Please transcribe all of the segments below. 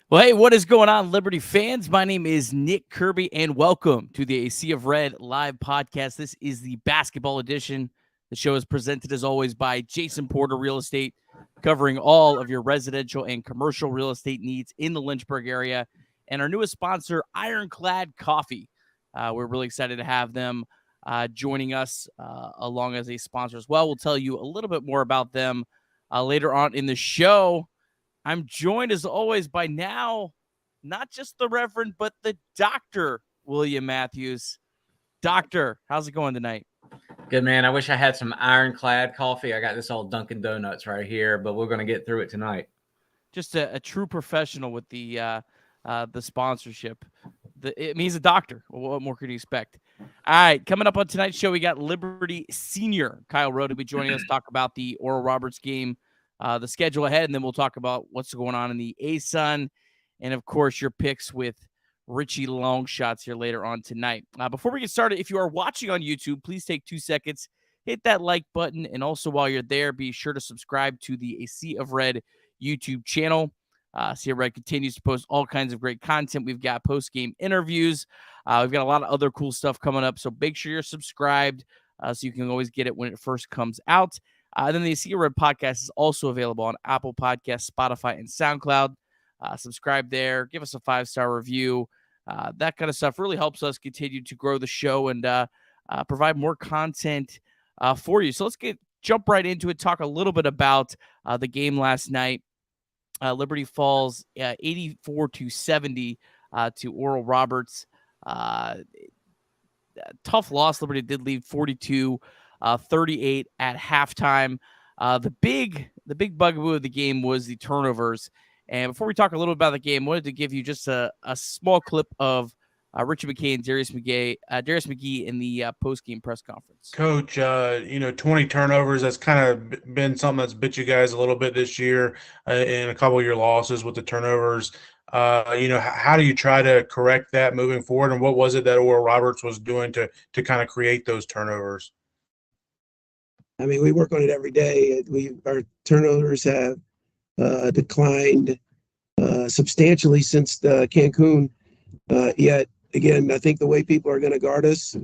Well, hey, what is going on, Liberty fans? My name is Nick Kirby, and welcome to the A Sea of Red live podcast. This is the basketball edition. The show is presented, as always, by Jason Porter Real Estate, covering all of your residential and commercial real estate needs in the Lynchburg area. And our newest sponsor, Ironclad Coffee. We're really excited to have them joining us along as a sponsor as well. We'll tell you a little bit more about them later on in the show. I'm joined, as always, by now not just the Reverend, but the Dr. William Matthews. Doctor, how's it going tonight? Good, man. I wish I had some Ironclad coffee. I got this old Dunkin' Donuts right here, but we're going to get through it tonight. Just a true professional with the sponsorship. It means a doctor. What more could you expect? All right, coming up on tonight's show, we got Liberty Senior Kyle Rowe to be joining us, talk about the Oral Roberts game, the schedule ahead, and then we'll talk about what's going on in the ASUN, and of course your picks with Richie Longshots here later on tonight. Before we get started, if you are watching on YouTube, please take 2 seconds, hit that like button, and also while you're there, be sure to subscribe to the A Sea of Red YouTube channel. Sea of Red continues to post all kinds of great content. We've got post-game interviews. We've got a lot of other cool stuff coming up, so make sure you're subscribed so you can always get it when it first comes out. Then the Sea of Red podcast is also available on Apple Podcasts, Spotify, and SoundCloud. Subscribe there. Give us a 5-star review. That kind of stuff really helps us continue to grow the show and provide more content for you. So let's jump right into it, talk a little bit about the game last night. Liberty falls 84-70 to Oral Roberts. Tough loss. Liberty did lead 42-38 at halftime. The big bugaboo of the game was the turnovers. And before we talk a little about the game, I wanted to give you just a small clip of Richie McKay and Darius McGee in the post-game press conference. Coach, 20 turnovers, that's kind of been something that's bit you guys a little bit this year in a couple of your losses with the turnovers. How do you try to correct that moving forward, and what was it that Oral Roberts was doing to kind of create those turnovers? I mean, we work on it every day. Our turnovers have declined substantially since the Cancun. Yet again, I think the way people are going to guard us,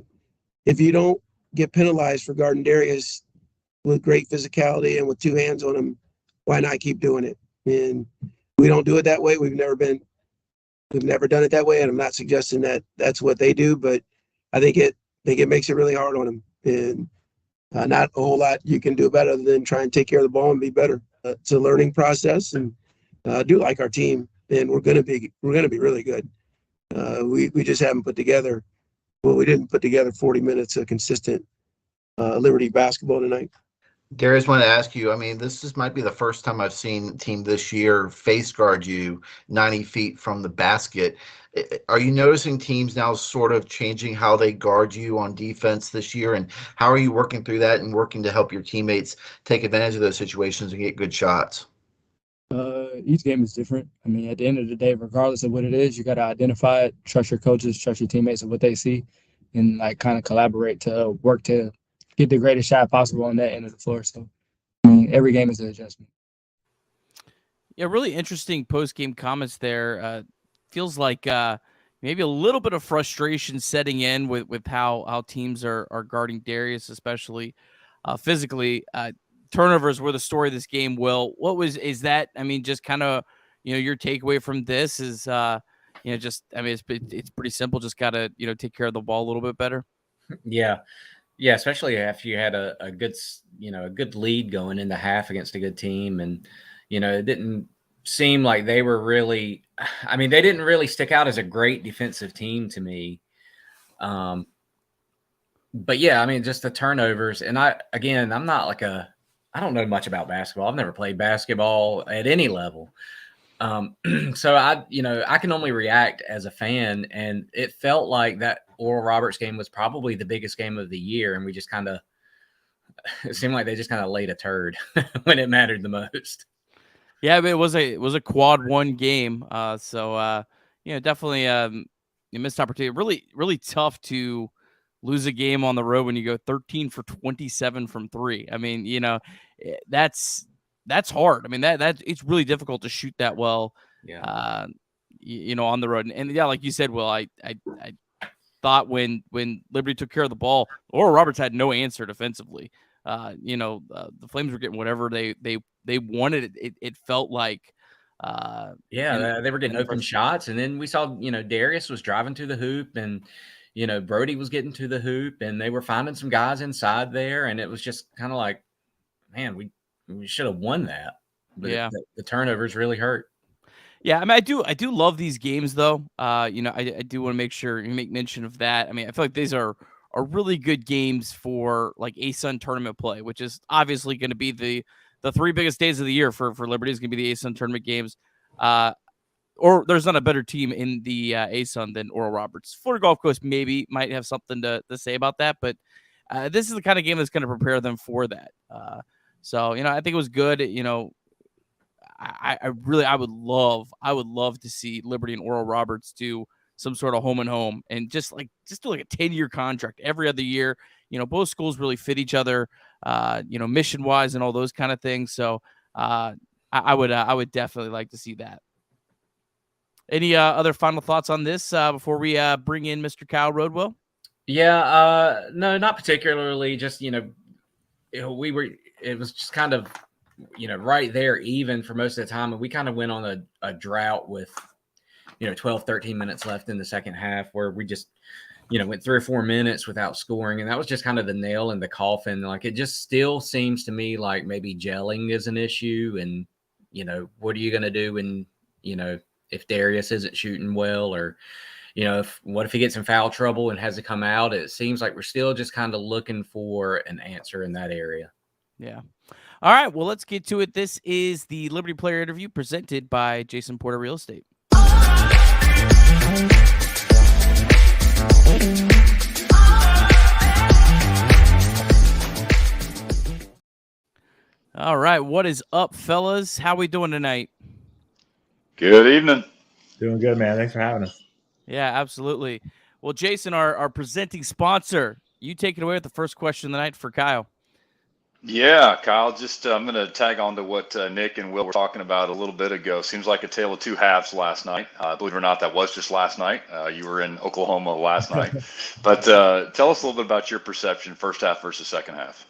if you don't get penalized for guarding Darius with great physicality and with 2 hands on him, why not keep doing it? And we don't do it that way. We've never done it that way. And I'm not suggesting that that's what they do, but I think it makes it really hard on them. And not a whole lot you can do better than try and take care of the ball and be better. It's a learning process, and I do like our team, and we're going to be really good. We just haven't put together. Well, we didn't put together 40 minutes of consistent Liberty basketball tonight. Darius, want to ask you, I mean, this might be the first time I've seen a team this year face guard you 90 feet from the basket. Are you noticing teams now sort of changing how they guard you on defense this year? And how are you working through that and working to help your teammates take advantage of those situations and get good shots? Each game is different. I mean, at the end of the day, regardless of what it is, you got to identify it, trust your coaches, trust your teammates and what they see, and like kind of collaborate to work to get the greatest shot possible on that end of the floor. So, I mean, every game is an adjustment. Yeah, really interesting post-game comments there. Feels like maybe a little bit of frustration setting in with how teams are guarding Darius, especially physically. Turnovers were the story of this game. Will, is that? I mean, just kind of, your takeaway from this is, it's pretty simple. Just got to, take care of the ball a little bit better. Yeah, especially after you had a good lead going into half against a good team, and it didn't seem like they were really. I mean, they didn't really stick out as a great defensive team to me. But yeah, I mean, just the turnovers, and I'm not I don't know much about basketball. I've never played basketball at any level. So I can only react as a fan, and it felt like that Oral Roberts game was probably the biggest game of the year. And we just it seemed like they just kind of laid a turd when it mattered the most. Yeah, but it was a quad 1 game. Definitely a missed opportunity. Really, really tough to lose a game on the road when you go 13 for 27 from 3. I mean, that's hard. I mean, that it's really difficult to shoot that well. Yeah. on the road. And yeah, like you said, Will, I thought when Liberty took care of the ball, Oral Roberts had no answer defensively. The Flames were getting whatever they wanted. It felt like. They were getting open shots, and then we saw Darius was driving to the hoop, and Brody was getting to the hoop, and they were finding some guys inside there, and it was just kind of like, man, we should have won that. But yeah, the turnovers really hurt. Yeah, I mean, I do love these games though. I do want to make sure you make mention of that. I mean, I feel like these are really good games for like ASUN tournament play, which is obviously going to be the 3 biggest days of the year for Liberty is going to be the ASUN tournament games. Or there's not a better team in the ASUN than Oral Roberts. Florida Gulf Coast maybe might have something to say about that, but this is the kind of game that's going to prepare them for that. So I think it was good. I would love to see Liberty and Oral Roberts do some sort of home and home and just do like a 10-year contract every other year. Both schools really fit each other, mission wise and all those kind of things. So I would definitely like to see that. Any other final thoughts on this before we bring in Mr. Kyle Rodwell? Yeah, no, not particularly. Just it was just kind of right there even for most of the time, and we kind of went on a drought with 12 13 minutes left in the second half where we just went 3 or 4 minutes without scoring, and that was just kind of the nail in the coffin. Like, it just still seems to me like maybe gelling is an issue, and what are you going to do when if Darius isn't shooting well, or what if he gets in foul trouble and has to come out? It seems like we're still just kind of looking for an answer in that area. Yeah. All right, well, let's get to it. This is the Liberty Player Interview presented by Jason Porter Real Estate. All right, what is up, fellas? How we doing tonight? Good evening. Doing good, man. Thanks for having us. Yeah, absolutely. Well, Jason, our presenting sponsor, you take it away with the first question of the night for Kyle. Yeah, Kyle, just I'm going to tag on to what Nick and Will were talking about a little bit ago. Seems like a tale of two halves last night. Believe it or not, that was just last night. You were in Oklahoma last night. But tell us a little bit about your perception, first half versus second half.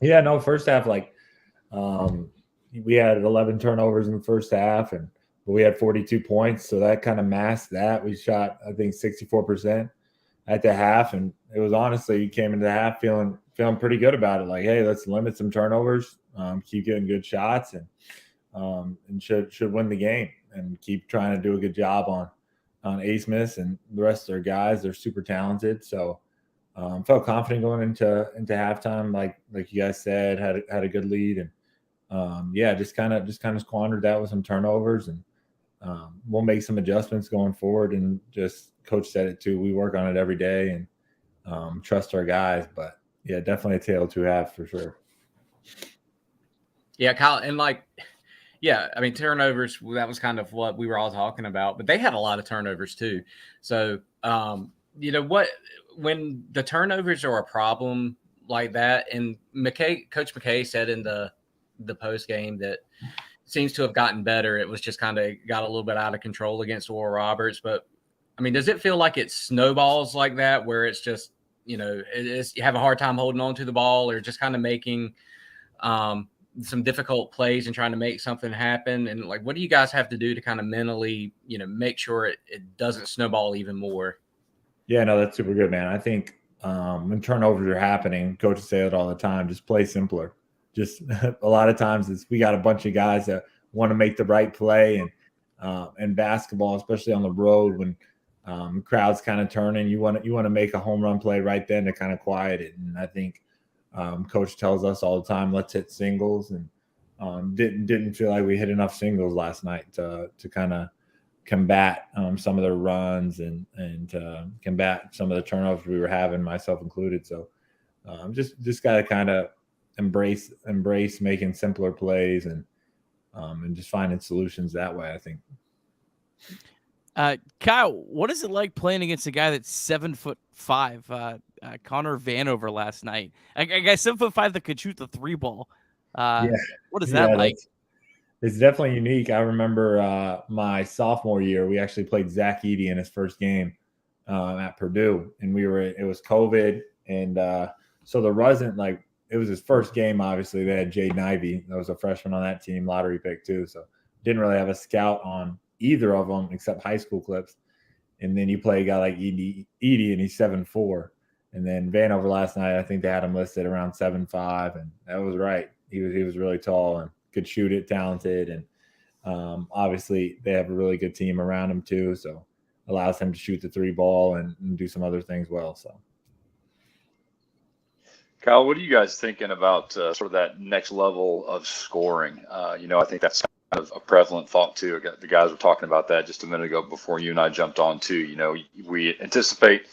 Yeah, no, first half, we had 11 turnovers in the first half, and we had 42 points, so that kind of masked that. We shot, I think, 64% at the half, and it was honestly, you came into the half feeling pretty good about it. Like, hey, let's limit some turnovers, keep getting good shots, and should win the game, and keep trying to do a good job on A. Smith and the rest of their guys. They're super talented, so felt confident going into halftime. Like you guys said, had a good lead, and just kind of squandered that with some turnovers, and we'll make some adjustments going forward. And just coach said it too. We work on it every day and trust our guys. But yeah, definitely a tale of two halves for sure. Yeah, Kyle, and I mean, turnovers, that was kind of what we were all talking about, but they had a lot of turnovers too. So, when the turnovers are a problem like that, and Coach McKay said in the post game that seems to have gotten better. It was just kind of got a little bit out of control against Oral Roberts. But I mean, does it feel like it snowballs like that, where it's just, you have a hard time holding on to the ball, or just kind of making some difficult plays and trying to make something happen? And what do you guys have to do to kind of mentally, make sure it doesn't snowball even more? Yeah, no, that's super good, man. I think when turnovers are happening, coaches say it all the time, just play simpler. Just a lot of times we got a bunch of guys that want to make the right play, and basketball, especially on the road, when crowd's kind of turning, you want to make a home run play right then to kind of quiet it. And I think coach tells us all the time, let's hit singles, and didn't feel like we hit enough singles last night to kind of combat some of their runs and combat some of the turnovers we were having, myself included. So just got to kind of embrace making simpler plays and just finding solutions that way, I think. Kyle, what is it like playing against a guy that's 7'5", Connor Vanover last night? A guy 7'5" that could shoot the 3 ball. What is that like? It's definitely unique. I remember my sophomore year, we actually played Zach Edey in his first game at Purdue, and it was COVID, and so there wasn't like it was his first game. Obviously, they had Jaden Ivey, that was a freshman on that team, lottery pick too. So didn't really have a scout on either of them except high school clips. And then you play a guy like Edey, and he's 7'4". And then Vanover last night, I think they had him listed around 7'5", and that was right. He was really tall and could shoot it, talented, and obviously they have a really good team around him too. So allows him to shoot the 3 ball and do some other things well. So. Kyle, what are you guys thinking about sort of that next level of scoring? I think that's kind of a prevalent thought too. The guys were talking about that just a minute ago before you and I jumped on too. We anticipate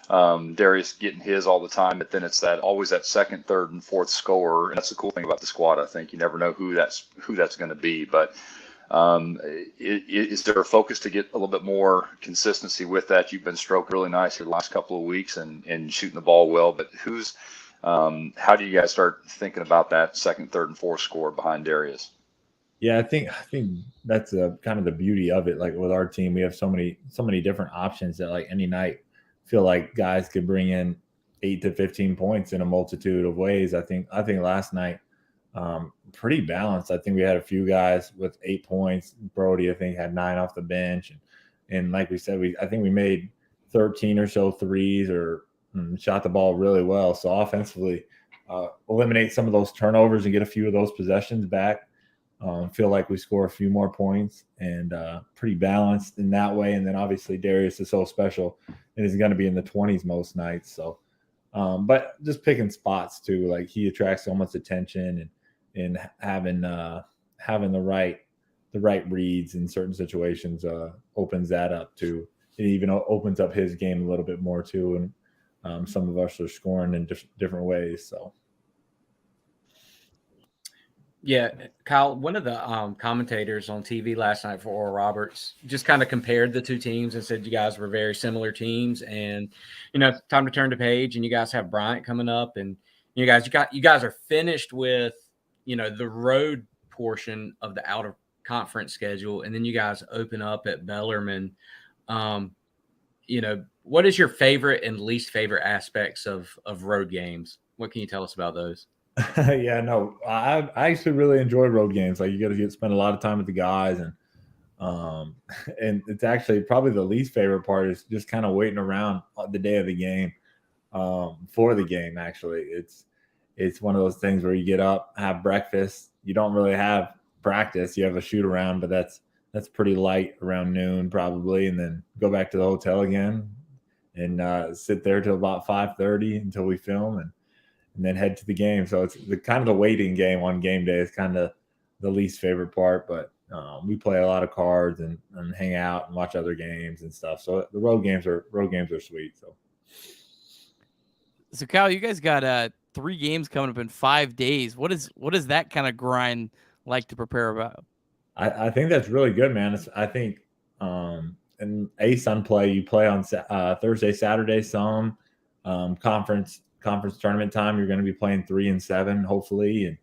Darius getting his all the time, but then it's always that second, third, and fourth scorer, and that's the cool thing about the squad. I think you never know who that's going to be, but is there a focus to get a little bit more consistency with that? You've been stroking really nice here the last couple of weeks and shooting the ball well, but how do you guys start thinking about that second, third, and fourth score behind Darius? Yeah, I think that's kind of the beauty of it. Like with our team, we have so many different options that like any night feel like guys could bring in 8 to 15 points in a multitude of ways. I think last night pretty balanced. I think we had a few guys with 8 points. Brody, I think, had 9 off the bench, and like we said, I think we made 13 or so threes or shot the ball really well. So offensively, eliminate some of those turnovers and get a few of those possessions back. Feel like we score a few more points and pretty balanced in that way. And then obviously Darius is so special and is going to be in the 20s most nights. So, but just picking spots too, like he attracts so much attention and having the right reads in certain situations opens that up too. It even opens up his game a little bit more too. And some of us are scoring in different ways. So. Yeah, Kyle, one of the commentators on TV last night for Oral Roberts just kind of compared the two teams and said you guys were very similar teams, and time to turn the page. And you guys have Bryant coming up, and you guys are finished with the road portion of the out of conference schedule, and then you guys open up at Bellarmine. What is your favorite and least favorite aspects of road games? What can you tell us about those? Yeah, no, I actually really enjoy road games. Like you got to spend a lot of time with the guys, and it's actually probably the least favorite part is just kind of waiting around the day of the game for the game. Actually, it's one of those things where you get up, have breakfast. You don't really have practice. You have a shoot around, but that's pretty light around noon probably, and then go back to the hotel again and sit there till about 5:30 until we film and then head to the game. So it's the kind of the waiting game on game day is kind of the least favorite part, but we play a lot of cards and hang out and watch other games and stuff. So the road games are sweet. So Kyle, you guys got 3 games coming up in 5 days. What is that kind of grind like to prepare about? I think that's really good, man. I think in ASUN play, you play on Thursday, Saturday, some conference tournament time. You're going to be playing 3 and 7, hopefully, and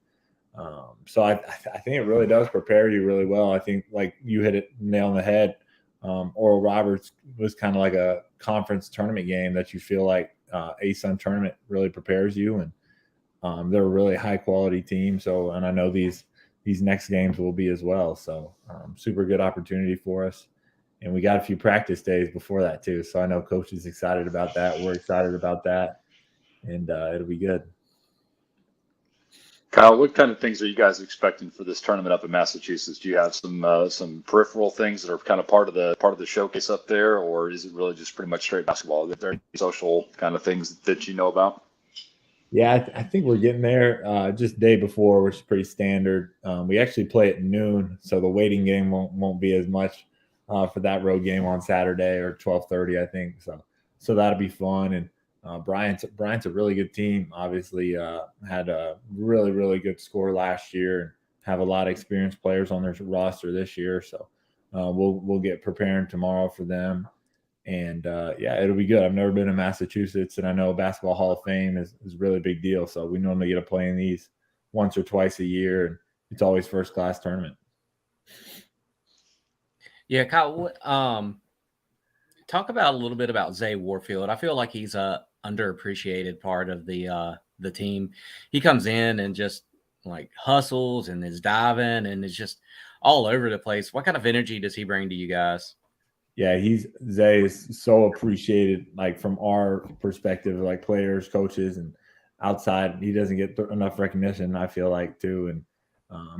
so I think it really does prepare you really well. I think like you hit it nail on the head. Oral Roberts was kind of like a conference tournament game that you feel like ASUN tournament really prepares you, and they're a really high quality team. So, and I know these next games will be as well. So super good opportunity for us. And we got a few practice days before that too. So I know coach is excited about that. We're excited about that. And it'll be good. Kyle, what kind of things are you guys expecting for this tournament up in Massachusetts? Do you have some peripheral things that are kind of part of the showcase up there, or is it really just pretty much straight basketball? Are there any social kind of things that you know about? Yeah, I think we're getting there just day before, which is pretty standard. We actually play at noon, so the waiting game won't be as much for that road game on Saturday or 12:30, I think. So that'll be fun. And Bryant's a really good team. Obviously, had a really, really good score last year and have a lot of experienced players on their roster this year. So we'll get preparing tomorrow for them. And yeah, it'll be good. I've never been to Massachusetts, and I know Basketball Hall of Fame is a really big deal. So we normally get to play in these once or twice a year, and it's always first class tournament. Yeah, Kyle. Talk about a little bit about Zay Warfield. I feel like he's a underappreciated part of the team. He comes in and just like hustles and is diving and is just all over the place. What kind of energy does he bring to you guys? Yeah, Zay is so appreciated, like from our perspective, like players, coaches, and outside. He doesn't get enough recognition, I feel like, too. And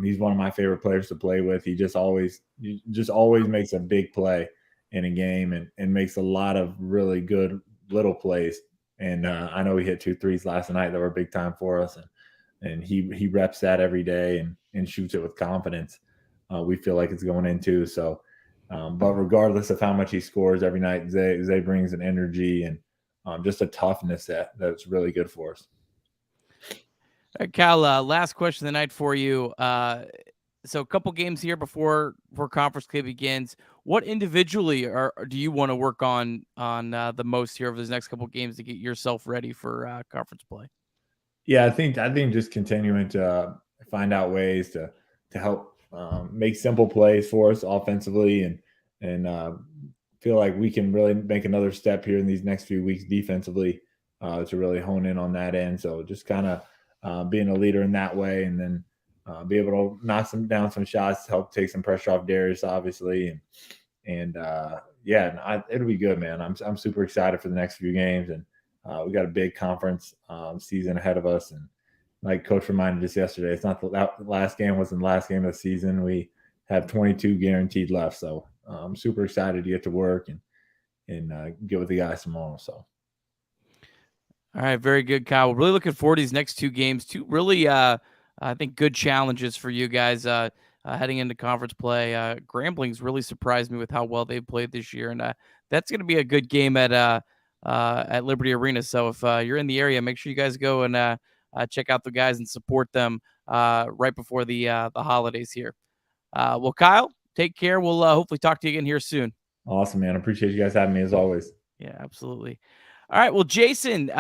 he's one of my favorite players to play with. He just always makes a big play in a game and makes a lot of really good little plays. And I know he hit 2 threes last night that were big time for us, and he reps that every day and shoots it with confidence. We feel like it's going in too. So. But regardless of how much he scores every night, Zay brings an energy and just a toughness that's really good for us. All right, Cal, last question of the night for you. So a couple games here before conference play begins. What individually do you want to work on the most here over these next couple games to get yourself ready for conference play? Yeah, I think just continuing to find out ways to help make simple plays for us offensively and feel like we can really make another step here in these next few weeks defensively to really hone in on that end. So just kind of being a leader in that way, and then be able to knock down some shots to help take some pressure off Darius, obviously, and it'll be good, man. I'm super excited for the next few games, and we got a big conference season ahead of us, and like Coach reminded us yesterday, it's not the last game wasn't the last game of the season. We have 22 guaranteed left, so I'm super excited to get to work and get with the guys tomorrow. So, all right, very good, Kyle. We're really looking forward to these next 2 games. 2 really, I think, good challenges for you guys heading into conference play. Grambling's really surprised me with how well they've played this year, and that's going to be a good game at Liberty Arena. So if you're in the area, make sure you guys go and check out the guys and support them right before the holidays here. Well, Kyle, take care. We'll hopefully talk to you again here soon. Awesome, man. Appreciate you guys having me as always. Yeah, absolutely. All right. Well, Jason,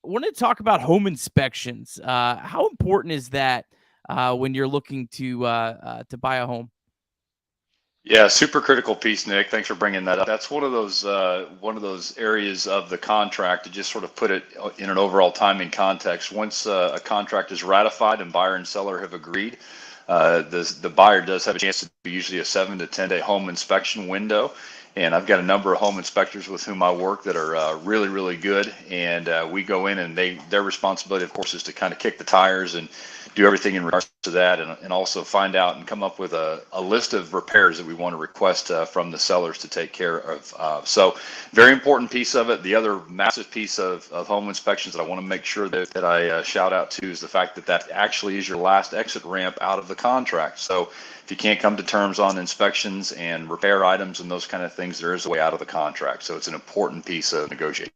wanted to talk about home inspections. How important is that when you're looking to buy a home? Yeah, super critical piece, Nick. Thanks for bringing that up. That's one of those areas of the contract to just sort of put it in an overall timing context. Once a contract is ratified and buyer and seller have agreed, the buyer does have a chance to be usually a 7 to 10 day home inspection window. And I've got a number of home inspectors with whom I work that are really, really good. And we go in, and their responsibility, of course, is to kind of kick the tires and do everything in regards to that, and also find out and come up with a list of repairs that we want to request from the sellers to take care of. So very important piece of it. The other massive piece of home inspections that I want to make sure that I shout out to is the fact that actually is your last exit ramp out of the contract. So if you can't come to terms on inspections and repair items and those kind of things, there is a way out of the contract. So it's an important piece of negotiation.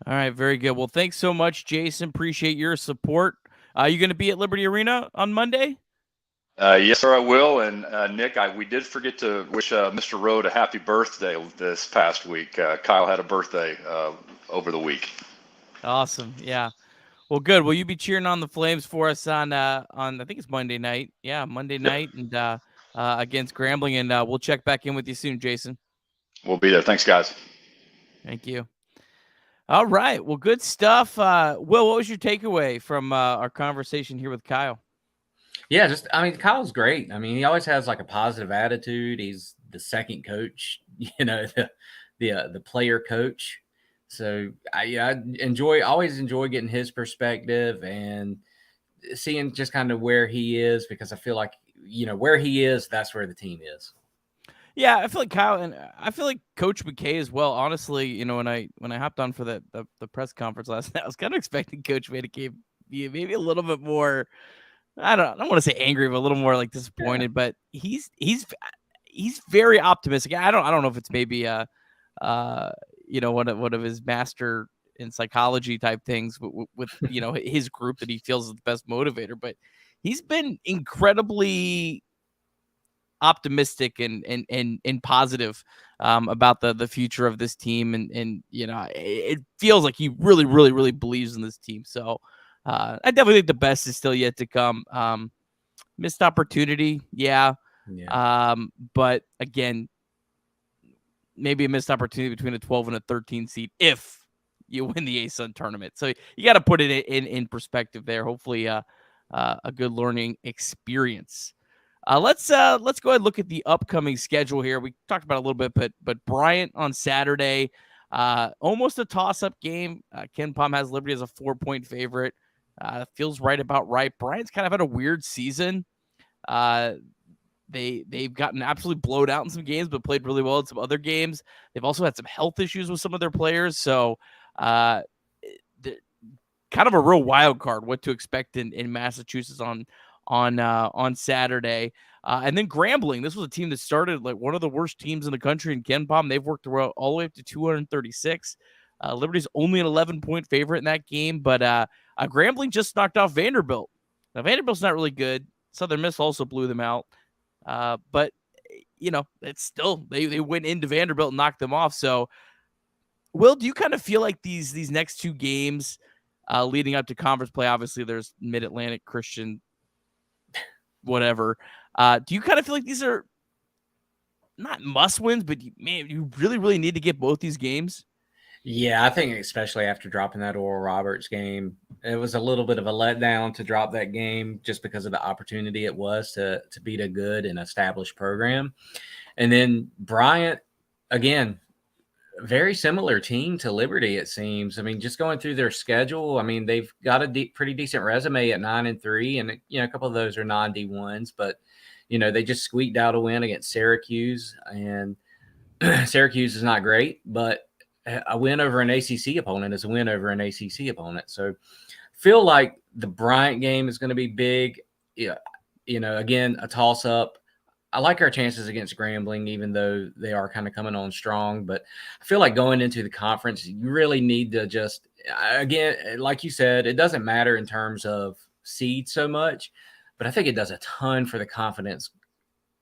All right, very good. Well, thanks so much, Jason. Appreciate your support. Are you going to be at Liberty Arena on Monday? Yes, sir, I will. And Nick, we did forget to wish Mr. Rode a happy birthday this past week. Kyle had a birthday over the week. Awesome. Yeah. Well, good. Will you be cheering on the Flames for us on I think it's Monday night. Yeah, Monday night, and against Grambling, and we'll check back in with you soon, Jason. We'll be there. Thanks, guys. Thank you. All right. Well, good stuff. Will, what was your takeaway from our conversation here with Kyle? Yeah, Kyle's great. I mean, he always has like a positive attitude. He's the second coach, the player coach. So I always enjoy getting his perspective and seeing just kind of where he is, because I feel like, where he is, that's where the team is. Yeah, I feel like Kyle, and I feel like Coach McKay as well. Honestly, when I hopped on for the press conference last night, I was kind of expecting Coach McKay to be maybe a little bit more. I don't want to say angry, but a little more like disappointed. Yeah. But he's very optimistic. I don't know if it's maybe one of his master in psychology type things with his group that he feels is the best motivator. But he's been incredibly optimistic and positive about the future of this team, and it feels like he really, really, really believes in this team. So I definitely think the best is still yet to come. missed opportunity. Yeah. Yeah. But again, maybe a missed opportunity between a 12 and a 13 seed if you win the ASUN tournament. So you got to put it in perspective there. Hopefully, a good learning experience. Let's go ahead and look at the upcoming schedule here. We talked about it a little bit, but Bryant on Saturday, almost a toss-up game. Ken Pom has Liberty as a 4-point favorite. Feels about right. Bryant's kind of had a weird season. They've gotten absolutely blowed out in some games, but played really well in some other games. They've also had some health issues with some of their players, so kind of a real wild card. What to expect in Massachusetts on Saturday, and then Grambling. This was a team that started like one of the worst teams in the country in Ken Pom. They've worked all the way up to 236. Liberty's only an 11-point favorite in that game, but Grambling just knocked off Vanderbilt. Now Vanderbilt's not really good. Southern Miss also blew them out. But it's still they went into Vanderbilt and knocked them off. So, Will, do you kind of feel like these next two games leading up to conference play? Obviously, there's Mid-Atlantic, Christian, whatever. Do you kind of feel like these are not must wins, but you really, really need to get both these games? Yeah, I think especially after dropping that Oral Roberts game, it was a little bit of a letdown to drop that game just because of the opportunity it was to beat a good and established program. And then Bryant, again, very similar team to Liberty, it seems. I mean, just going through their schedule, I mean, they've got a pretty decent resume at 9-3, and a couple of those are non-D1s, but they just squeaked out a win against Syracuse, and Syracuse is not great, but a win over an ACC opponent is a win over an ACC opponent. So feel like the Bryant game is going to be big. Yeah, again, a toss-up. I like our chances against Grambling, even though they are kind of coming on strong. But I feel like going into the conference, you really need to just, again, like you said, it doesn't matter in terms of seed so much, but I think it does a ton for the confidence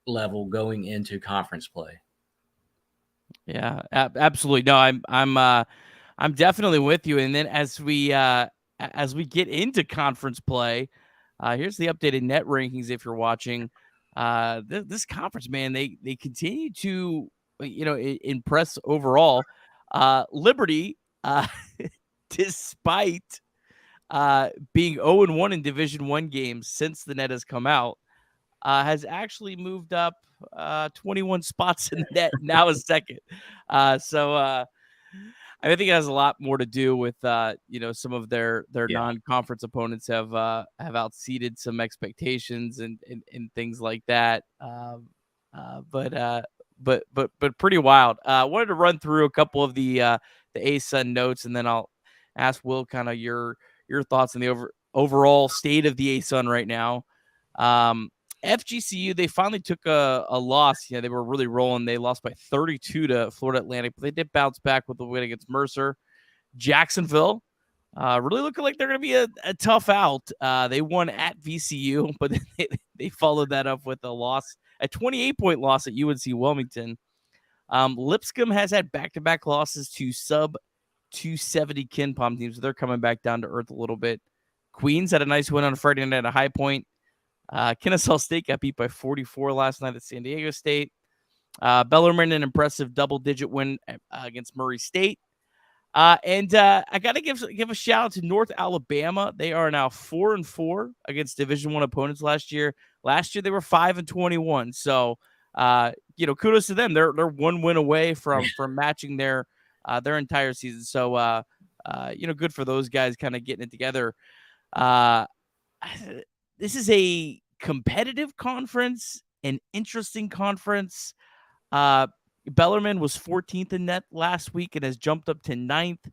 level going into conference play. Yeah, absolutely. No, I'm definitely with you. And then as we get into conference play, here's the updated net rankings. If you're watching, this conference, man, they continue to impress overall. Liberty, despite being 0-1 in Division I games since the net has come out, has actually moved up 21 spots in the net, now is second. So I think it has a lot more to do with some of their non-conference opponents have outseeded some expectations and things like that. But pretty wild. I wanted to run through a couple of the ASUN notes, and then I'll ask Will kind of your thoughts on the overall state of the ASUN right now. FGCU, they finally took a loss. They were really rolling. They lost by 32 to Florida Atlantic, but they did bounce back with the win against Mercer. Jacksonville, really looking like they're going to be a tough out. They won at VCU, but they followed that up with a 28-point loss at UNC Wilmington. Lipscomb has had back-to-back losses to sub-270 Ken Pom teams, so they're coming back down to earth a little bit. Queens had a nice win on Friday night at High Point. Kennesaw State got beat by 44 last night at San Diego State. Bellarmine, an impressive double-digit win against Murray State. And I got to give a shout out to North Alabama. They are now 4-4 against Division I opponents last year. Last year they were 5-21. So kudos to them. They're one win away from matching their entire season. So good for those guys kind of getting it together. This is a competitive conference, an interesting conference. Bellarmine was 14th in net last week and has jumped up to 9th.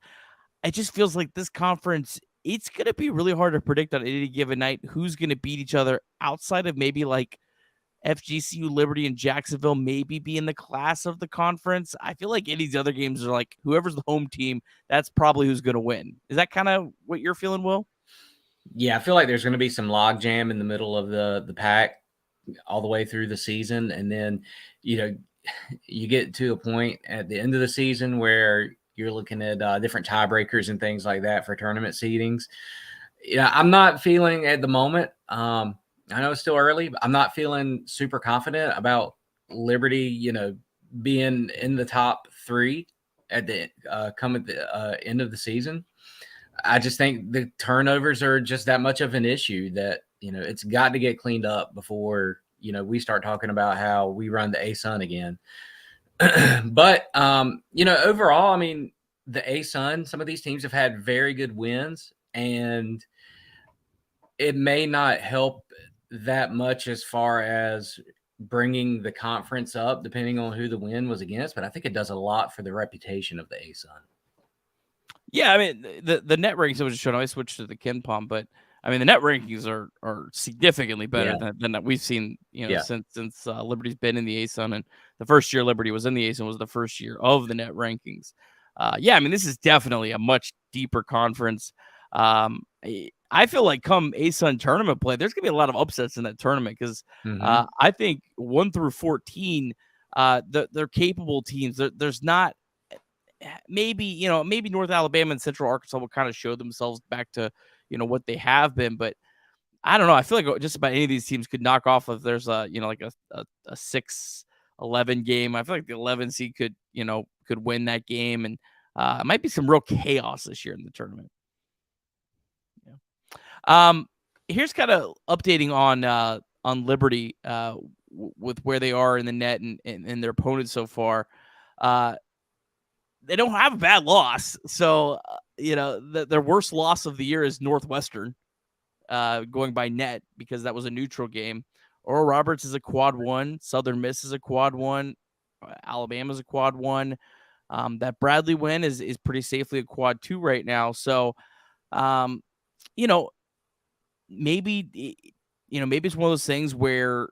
It just feels like this conference, it's going to be really hard to predict on any given night who's going to beat each other outside of maybe like FGCU, Liberty, and Jacksonville maybe be in the class of the conference. I feel like any of these other games are like whoever's the home team, that's probably who's going to win. Is that kind of what you're feeling, Will? Yeah, I feel like there's going to be some logjam in the middle of the pack all the way through the season. And then, you get to a point at the end of the season where you're looking at different tiebreakers and things like that for tournament seedings. I'm not feeling at the moment I know it's still early, but I'm not feeling super confident about Liberty, being in the top 3 at the come at the end of the season. I just think the turnovers are just that much of an issue that, it's got to get cleaned up before, we start talking about how we run the ASUN again. But, overall, I mean, the ASUN, some of these teams have had very good wins, and it may not help that much as far as bringing the conference up, depending on who the win was against, but I think it does a lot for the reputation of the ASUN. Yeah, I mean the net rankings I was just showing. I switched to the KenPom, but I mean the net rankings are significantly better than that we've seen. Since Liberty's been in the ASUN, and the first year Liberty was in the ASUN was the first year of the net rankings. I mean this is definitely a much deeper conference. I feel like come ASUN tournament play, there's gonna be a lot of upsets in that tournament because I think 1 through 14, they're capable teams. There's not. Maybe North Alabama and Central Arkansas will kind of show themselves back to what they have been, but I don't know. I feel like just about any of these teams could knock off if there's a 6-11 game. I feel like the 11 seed could win that game, and it might be some real chaos this year in the tournament. Here's kind of updating on Liberty with where they are in the net and their opponents so far. They don't have a bad loss. So, their worst loss of the year is Northwestern, going by net because that was a neutral game. Oral Roberts is a quad 1. Southern Miss is a quad 1. Alabama's a quad 1. That Bradley win is pretty safely a quad 2 right now. So, maybe it's one of those things where,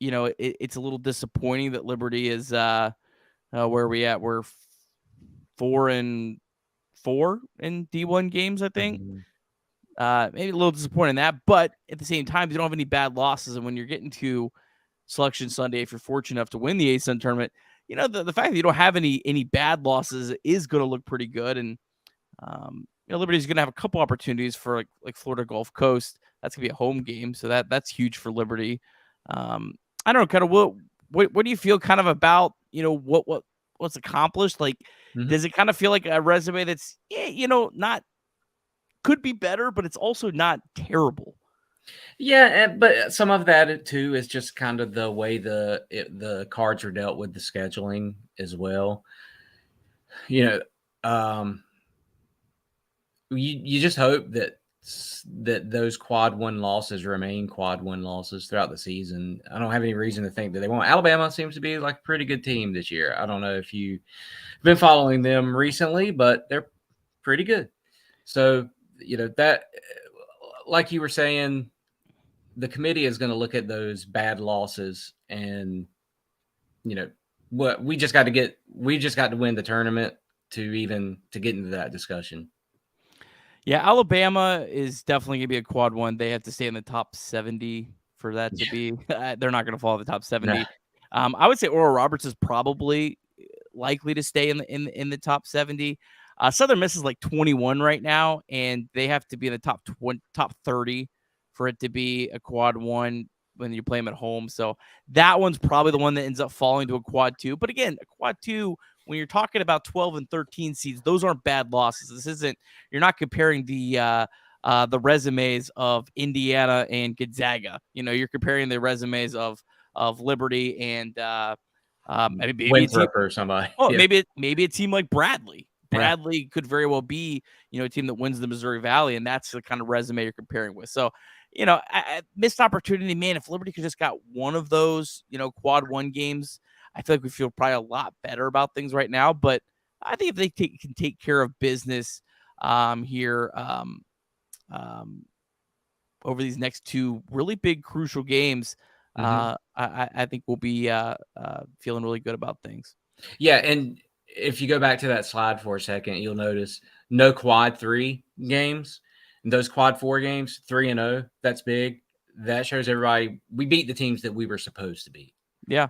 it's a little disappointing that Liberty is where are we at? We're 4-4 in D1 games, I think. Maybe a little disappointing in that, but at the same time, you don't have any bad losses. And when you're getting to Selection Sunday, if you're fortunate enough to win the ASUN tournament, the fact that you don't have any bad losses is going to look pretty good. And Liberty's going to have a couple opportunities for like Florida Gulf Coast. That's going to be a home game, so that's huge for Liberty. I don't know, kind of what do you feel kind of about what's accomplished? Like, does it kind of feel like a resume that's not could be better, but it's also not terrible? Yeah, but some of that too is just kind of the way the cards are dealt with the scheduling as well. You just hope that those quad 1 losses remain quad 1 losses throughout the season. I don't have any reason to think that they won't. Alabama seems to be like a pretty good team this year. I don't know if you've been following them recently, but they're pretty good. So, that, like you were saying, the committee is going to look at those bad losses and, what we just got to win the tournament to get into that discussion. Yeah, Alabama is definitely going to be a quad 1. They have to stay in the top 70 for that to be. They're not going to fall in the top 70. Nah. I would say Oral Roberts is probably likely to stay in the top 70. Southern Miss is like 21 right now, and they have to be in the top 30 for it to be a quad 1 when you play them at home. So that one's probably the one that ends up falling to a quad 2. But again, a quad 2, when you're talking about 12 and 13 seeds, those aren't bad losses. You're not comparing the resumes of Indiana and Gonzaga. You're comparing the resumes of Liberty and maybe Winthrop or somebody. Oh, yeah. maybe a team like Bradley. Bradley could very well be, a team that wins the Missouri Valley, and that's the kind of resume you're comparing with. So, missed opportunity, man. If Liberty could just got one of those, quad 1 games, I feel like we feel probably a lot better about things right now. But I think if they can take care of business here over these next 2 really big, crucial games, I think we'll be feeling really good about things. Yeah, and if you go back to that slide for a second, you'll notice no quad 3 games. And those quad 4 games, 3-0, that's big. That shows everybody we beat the teams that we were supposed to beat. Yeah.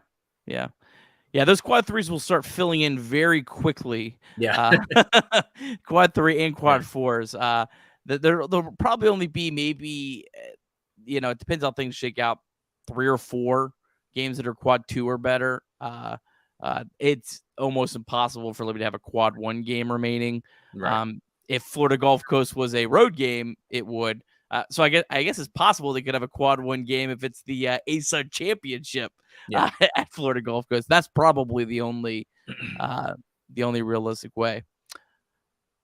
Those quad 3s will start filling in very quickly. Yeah, quad 3 and quad 4s. There'll probably only be maybe it depends how things shake out. 3 or 4 games that are quad 2 or better. It's almost impossible for Liberty to have a quad 1 game remaining. Right. If Florida Gulf Coast was a road game, it would. So I guess it's possible they could have a quad 1 game if it's the ASUN championship at Florida Gulf Coast. That's probably the only realistic way.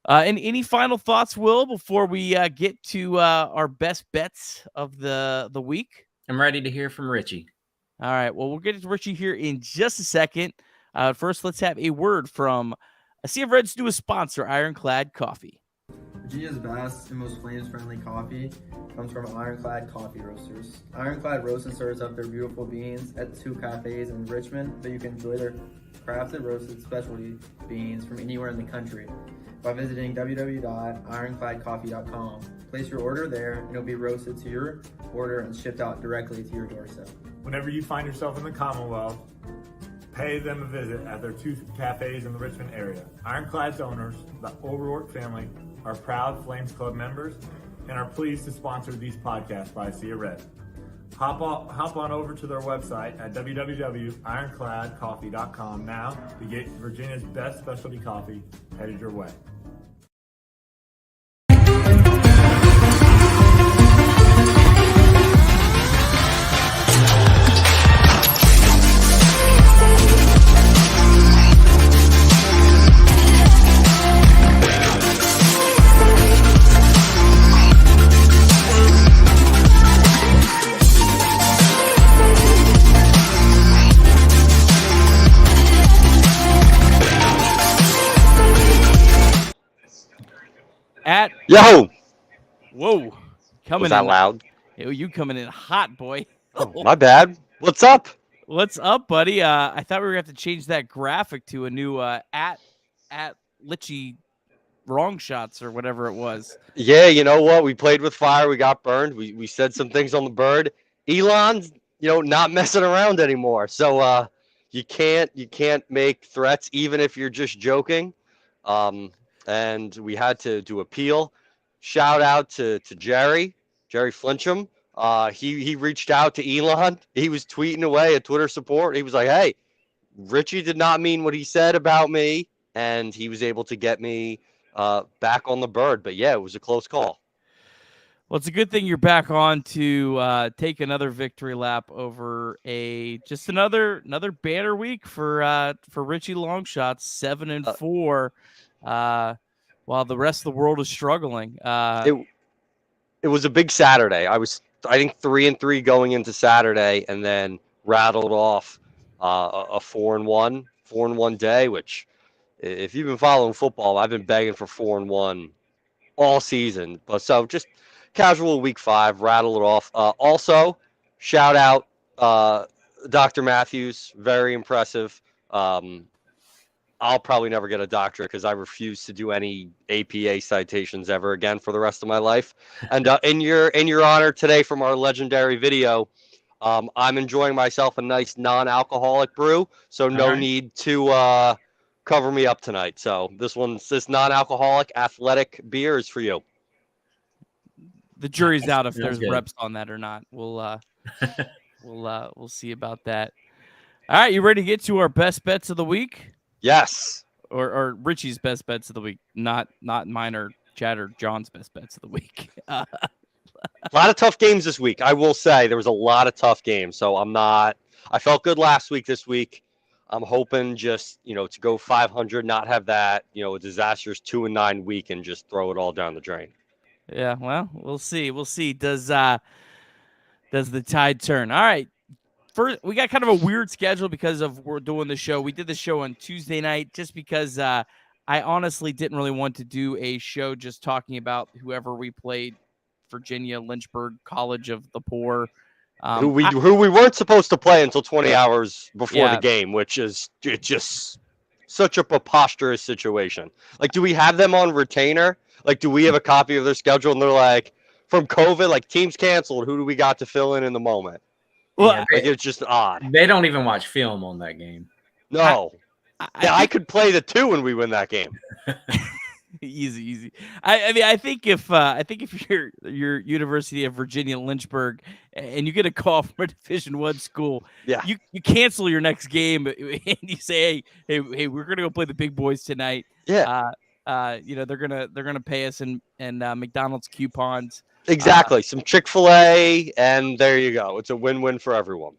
And any final thoughts, Will, before we get to our best bets of the week? I'm ready to hear from Richie. All right. Well, we'll get to Richie here in just a second. First, let's have a word from a Sea of Red's newest sponsor, Ironclad Coffee. Virginia's best and most flames-friendly coffee comes from Ironclad Coffee Roasters. Ironclad roasts and serves up their beautiful beans at 2 cafes in Richmond, but you can enjoy their crafted roasted specialty beans from anywhere in the country by visiting www.ironcladcoffee.com. Place your order there, and it'll be roasted to your order and shipped out directly to your doorstep. Whenever you find yourself in the Commonwealth, pay them a visit at their 2 cafes in the Richmond area. Ironclad's owners, the O'Rourke family, are proud Flames Club members and are pleased to sponsor these podcasts by Sea of Red. Hop on over to their website at www.ironcladcoffee.com now to get Virginia's best specialty coffee headed your way. Yo! Whoa. Was that loud? You coming in hot, boy. Oh, my bad. What's up? What's up, buddy? I thought we were going to have to change that graphic to a new at Richie Longshots or whatever it was. Yeah, you know what? We played with fire. We got burned. We said some things on the bird. Elon's, not messing around anymore. So you can't make threats even if you're just joking. And we had to appeal. Shout out to Jerry Flincham. He reached out to Elon. He was tweeting away at Twitter support. He was like, hey, Richie did not mean what he said about me. And he was able to get me back on the bird. But yeah, it was a close call. Well, it's a good thing you're back on to take another victory lap over just another banner week for Richie Longshots, 7-4. While the rest of the world is struggling. It was a big Saturday. I think 3-3 going into Saturday, and then rattled off a 4-1 day. Which, if you've been following football, I've been begging for 4-1 all season. But so just casual week 5, rattle it off. Also, shout out Dr. Matthews, very impressive. I'll probably never get a doctorate because I refuse to do any APA citations ever again for the rest of my life. And in your honor today from our legendary video, I'm enjoying myself a nice non-alcoholic brew, so no need to cover me up tonight. So this non-alcoholic athletic beer is for you. The jury's out if there's reps on that or not. We'll see about that. All right, you ready to get to our best bets of the week? Yes. Or Richie's best bets of the week, not mine or Chad or John's best bets of the week. A lot of tough games this week. I will say there was a lot of tough games. So I felt good last week. This week, I'm hoping just, to go 500, not have that, a disastrous 2-9 week and just throw it all down the drain. Yeah. Well, we'll see. Does the tide turn? All right. First, we got kind of a weird schedule because we're doing the show. We did the show on Tuesday night just because I honestly didn't really want to do a show just talking about whoever we played, Virginia, Lynchburg, College of the Poor. Who we weren't supposed to play until 20 hours before the game, which is just such a preposterous situation. Like, do we have them on retainer? Like, do we have a copy of their schedule and they're like, from COVID, like teams canceled, who do we got to fill in the moment? Well, it's just odd. They don't even watch film on that game. No. I could play the 2 when we win that game. Easy. I mean, I think if you're University of Virginia Lynchburg and you get a call from a Division I school, Yeah. you cancel your next game and you say, hey, we're gonna go play the big boys tonight. Yeah. They're gonna pay us in McDonald's coupons. Exactly. Some Chick-fil-A, and there you go. It's a win-win for everyone.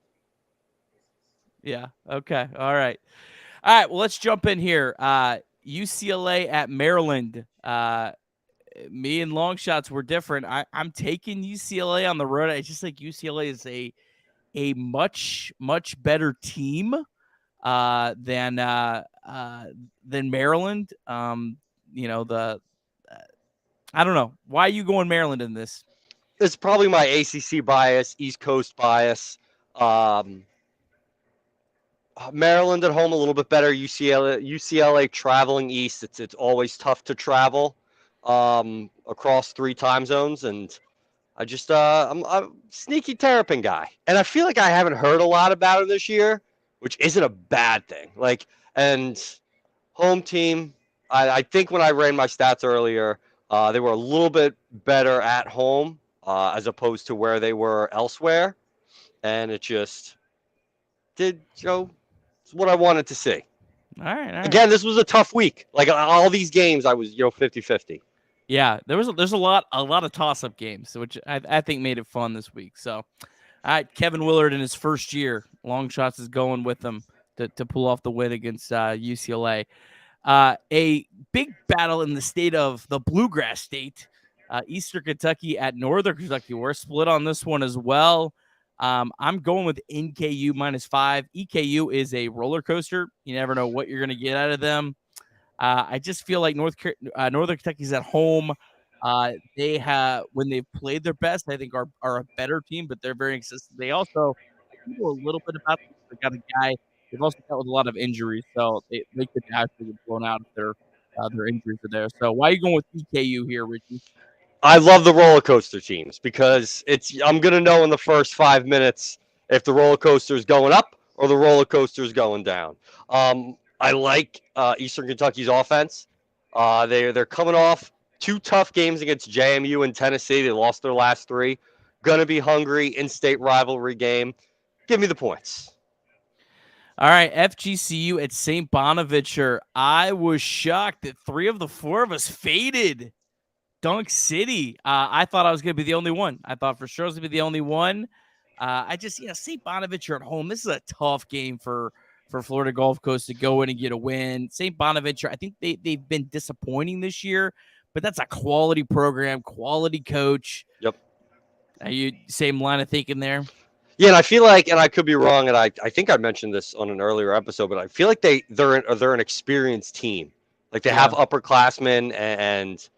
Yeah. Okay. All right. Well, let's jump in here. UCLA at Maryland. Me and Longshots were different. I'm taking UCLA on the road. I just think UCLA is a much better team than Maryland. I don't know. Why are you going Maryland in this? It's probably my ACC bias, East Coast bias. Maryland at home a little bit better. UCLA traveling east. It's always tough to travel across 3 time zones, and I just I'm a sneaky Terrapin guy, and I feel like I haven't heard a lot about him this year, which isn't a bad thing. And home team. I think when I ran my stats earlier, they were a little bit better at home as opposed to where they were elsewhere, and it just did it's what I wanted to see. All right. Again, this was a tough week. Like all these games, I was 50-50. Yeah, there's a lot of toss-up games, which I think made it fun this week. So, all right, Kevin Willard in his first year, Longshots is going with him to pull off the win against UCLA. A big battle in the state of the Bluegrass State, Eastern Kentucky at Northern Kentucky. We're split on this one as well. I'm going with NKU -5. EKU is a roller coaster. You never know what you're going to get out of them. I just feel like Northern Kentucky's at home. They have, when they've played their best, I think are a better team, but they're very consistent. They also, I know a little bit about them. They got a guy. They've also dealt with a lot of injuries, so they could actually get blown out if their injuries are there. So why are you going with EKU here, Richie? I love the roller coaster teams because I'm gonna know in the first 5 minutes if the roller coaster is going up or the roller coaster is going down. I like Eastern Kentucky's offense. They're coming off 2 tough games against JMU and Tennessee. They lost their last 3. Gonna be hungry, in-state rivalry game. Give me the points. All right, FGCU at St. Bonaventure. I was shocked that 3 of the 4 of us faded Dunk City. I thought I was going to be the only one. I thought for sure I was going to be the only one. St. Bonaventure at home. This is a tough game for Florida Gulf Coast to go in and get a win. St. Bonaventure, I think they've been disappointing this year, but that's a quality program, quality coach. Yep. Are you same line of thinking there? Yeah, and I feel like, and I could be wrong, and I think I mentioned this on an earlier episode, but I feel like they're an experienced team. Like they have upperclassmen and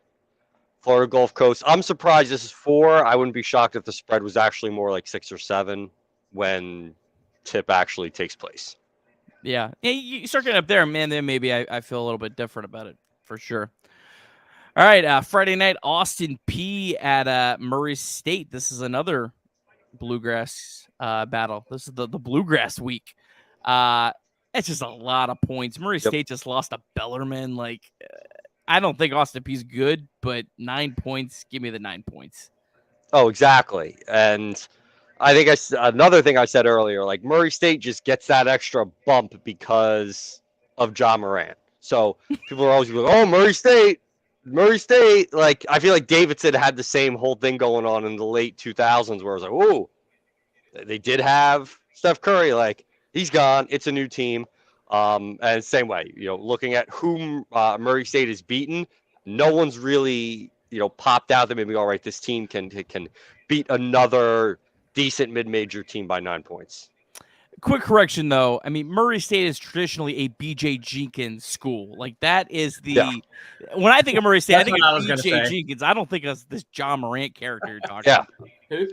Florida Gulf Coast. I'm surprised this is 4. I wouldn't be shocked if the spread was actually more like 6 or 7 when tip actually takes place. Yeah, you start getting up there, man. Then maybe I feel a little bit different about it for sure. All right, Friday night, Austin P at Murray State. This is another Bluegrass battle. This is the Bluegrass week. It's just a lot of points. Murray State just lost to Bellarmine. I don't think Austin P's good, but 9 points. Give me the 9 points. Oh, exactly. And I think another thing I said earlier, like Murray State just gets that extra bump because of Ja Morant. So people are always like, oh, Murray State. Like, I feel like Davidson had the same whole thing going on in the late 2000s where I was like, oh, they did have Steph Curry. Like, he's gone. It's a new team. And same way, looking at whom Murray State has beaten, no one's really, popped out that maybe, all right, this team can beat another decent mid-major team by 9 points. Quick correction, though. I mean, Murray State is traditionally a B.J. Jenkins school. Like, that is the when I think of Murray State, I think of B.J. Jenkins. I don't think of this Ja Morant character you're talking about.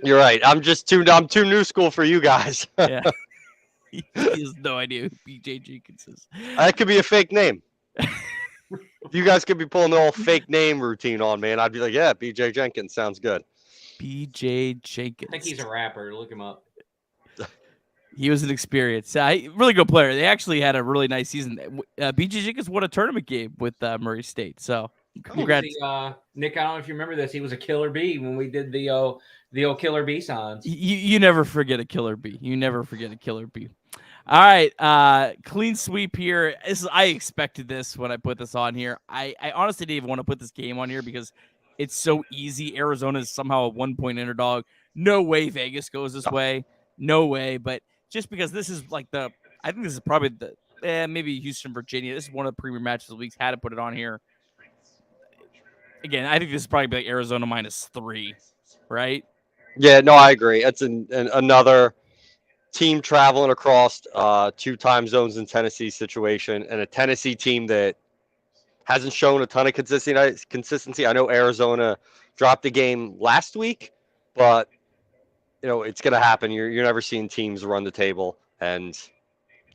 You're right. I'm too new school for you guys. Yeah. He has no idea who B.J. Jenkins is. That could be a fake name. You guys could be pulling the whole fake name routine on me, and I'd be like, yeah, B.J. Jenkins sounds good. B.J. Jenkins. I think he's a rapper. Look him up. He was an experience. Really good player. They actually had a really nice season. B.J. Jenkins won a tournament game with Murray State. So Congrats. Nick, I don't know if you remember this. He was a killer bee when we did the old killer bee signs. You never forget a killer bee. You never forget a killer bee. All right, clean sweep here. I expected this when I put this on here. I honestly didn't even want to put this game on here because it's so easy. Arizona is somehow a 1-point underdog. No way Vegas goes this way. No way. But just because this is like I think this is probably maybe Houston, Virginia. This is one of the premier matches of the week. Had to put it on here. Again, I think this is probably like Arizona -3, right? Yeah, no, I agree. It's another team traveling across 2 time zones in Tennessee situation, and a Tennessee team that hasn't shown a ton of consistency. I know Arizona dropped the game last week, but it's going to happen. You're never seeing teams run the table, and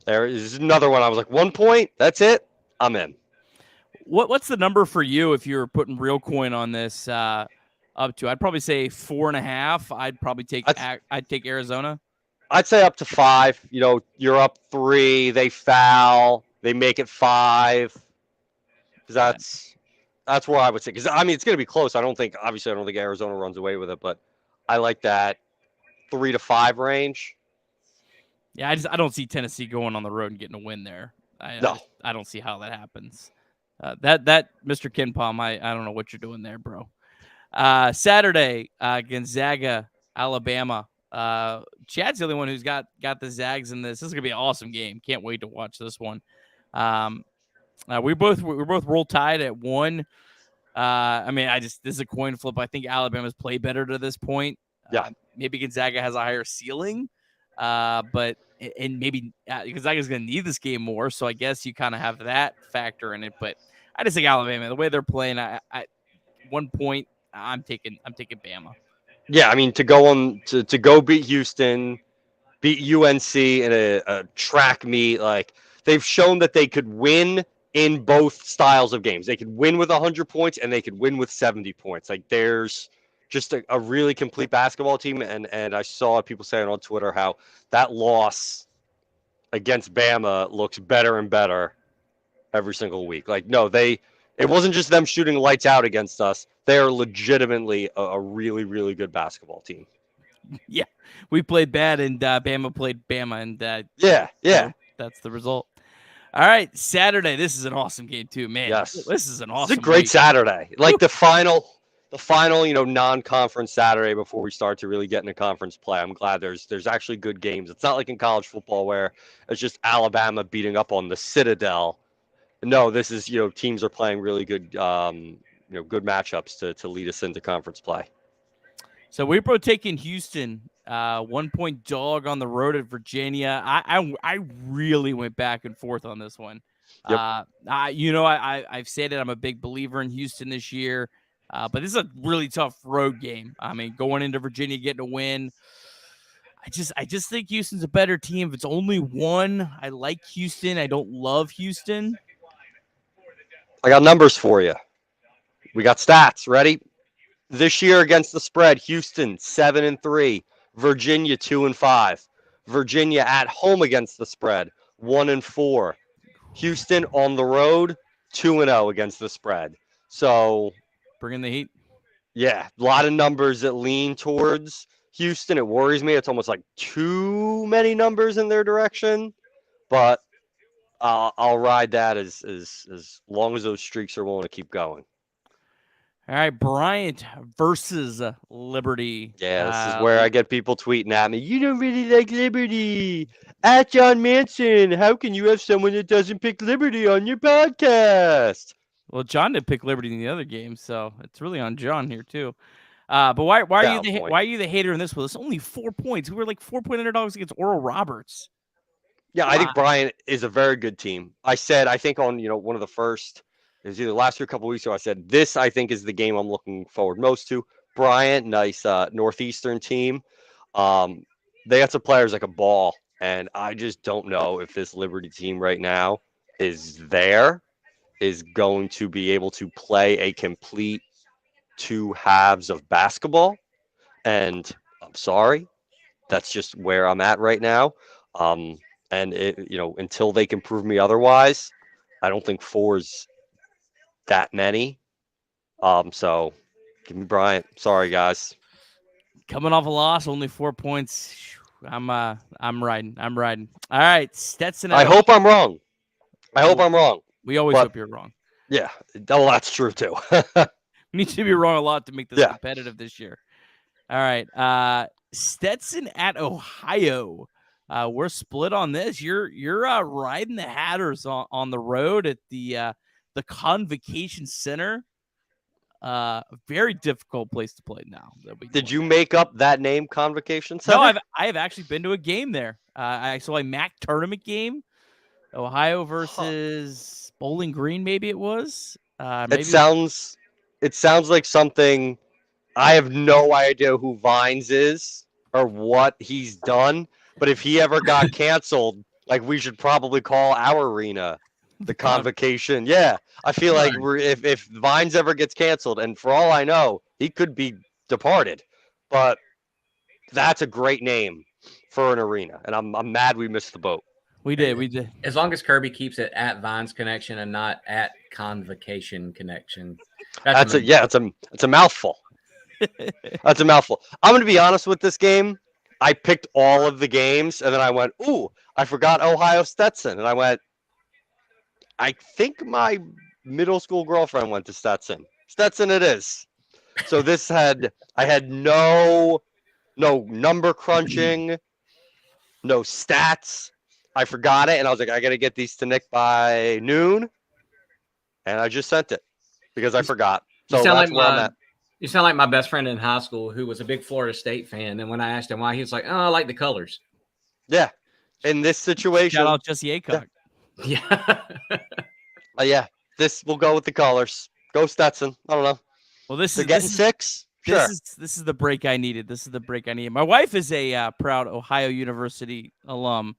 there is another one. I was like, 1 point. That's it. I'm in. What's the number for you if you're putting real coin on this up to? I'd probably say 4.5. I'd probably take Arizona. I'd say up to 5. You're up 3. They foul. They make it 5. Because that's where I would say. Because it's going to be close. I don't think Arizona runs away with it, but I like that 3 to 5 range. Yeah, I don't see Tennessee going on the road and getting a win there. I don't see how that happens. That Mr. Kinpom, I don't know what you're doing there, bro. Saturday, Gonzaga, Alabama. Chad's the only one who's got the Zags in this. This is gonna be an awesome game. Can't wait to watch this one. We're both roll tide at 1. This is a coin flip. I think Alabama's played better to this point. Yeah. Maybe Gonzaga has a higher ceiling. But maybe Gonzaga's going to need this game more, so I guess you kind of have that factor in it. But I just think Alabama, the way they're playing, I 1 point, I'm taking Bama. Yeah, to go beat Houston, beat UNC in a track meet, like they've shown that they could win in both styles of games. They could win with 100 points and they could win with 70 points. Like there's just a really complete basketball team, and I saw people saying on Twitter how that loss against Bama looks better and better every single week. Like, no, it wasn't just them shooting lights out against us. They are legitimately a really, really good basketball team. Yeah, we played bad, and Bama played Bama, and yeah, that's the result. All right, Saturday. This is an awesome game too, man. Yes, this is an awesome. It's a great week. Saturday. Like the final, non-conference Saturday before we start to really get into conference play. I'm glad there's actually good games. It's not like in college football where it's just Alabama beating up on the Citadel. No, this is teams are playing really good good matchups to lead us into conference play. So we're both taking Houston, 1 point dog on the road at Virginia. I really went back and forth on this one. Yep. I've said it. I'm a big believer in Houston this year, but this is a really tough road game. Going into Virginia, getting a win. I just think Houston's a better team. If it's only 1, I like Houston. I don't love Houston. I got numbers for you. We got stats. Ready? This year against the spread, Houston 7-3, Virginia 2-5. Virginia at home against the spread 1-4. Houston on the road 2-0 against the spread. So bringing the heat. Yeah, a lot of numbers that lean towards Houston. It worries me. It's almost like too many numbers in their direction, but I'll ride that as long as those streaks are willing to keep going. All right, Bryant versus Liberty. Yeah, this is where I get people tweeting at me. You don't really like Liberty. At John Manson, how can you have someone that doesn't pick Liberty on your podcast? Well, John didn't pick Liberty in the other game, so it's really on John here too. But why are you the hater in this one? It's only 4 points. We were like 4-point underdogs against Oral Roberts. Yeah, I think Bryant is a very good team. I think on one of the first. It was either last year, a couple of weeks ago. I said this. I think is the game I'm looking forward most to. Bryant, nice Northeastern team. They got some players like a ball, and I just don't know if this Liberty team right now is going to be able to play a complete 2 halves of basketball. And I'm sorry, that's just where I'm at right now. And until they can prove me otherwise, I don't think 4's that many. So give me Bryant. Sorry, guys. Coming off a loss, only 4 points. I'm riding. I'm riding. All right, Stetson. I hope I'm wrong. I hope I'm wrong. We always but- hope you're wrong. Yeah, well, that's true too. We need to be wrong a lot to make this Yeah. competitive this year. All right, Stetson at Ohio. We're split on this. You're riding the Hatters on the road at the Convocation Center. Very difficult place to play now. Did you make up that name, Convocation Center? No, I have actually been to a game there. I saw a MAC tournament game, Ohio versus Bowling Green. Maybe it was. It sounds like something. I have no idea who Vines is or what he's done. But if he ever got canceled, like we should probably call our arena the Convocation. Yeah, I feel like if Vines ever gets canceled, and for all I know, he could be departed. But that's a great name for an arena, and I'm mad we missed the boat. We did. As long as Kirby keeps it at Vines Connection and not at Convocation Connection. It's a mouthful. That's a mouthful. I'm going to be honest with this game. I picked all of the games, and then I went, ooh, I forgot Ohio Stetson. And I went, I think my middle school girlfriend went to Stetson. Stetson it is. So I had no number crunching, no stats. I forgot it, and I was like, I got to get these to Nick by noon. And I just sent it because I forgot. So that's where I'm at. You sound like my best friend in high school who was a big Florida State fan. And when I asked him why, he was like, oh, I like the colors. Yeah. In this situation. Shout out Jesse Aycock. Yeah. Yeah. This will go with the colors. Go Stetson. I don't know. Well, this They're is getting 6. Sure. This is the break I needed. This is the break I needed. My wife is a proud Ohio University alum.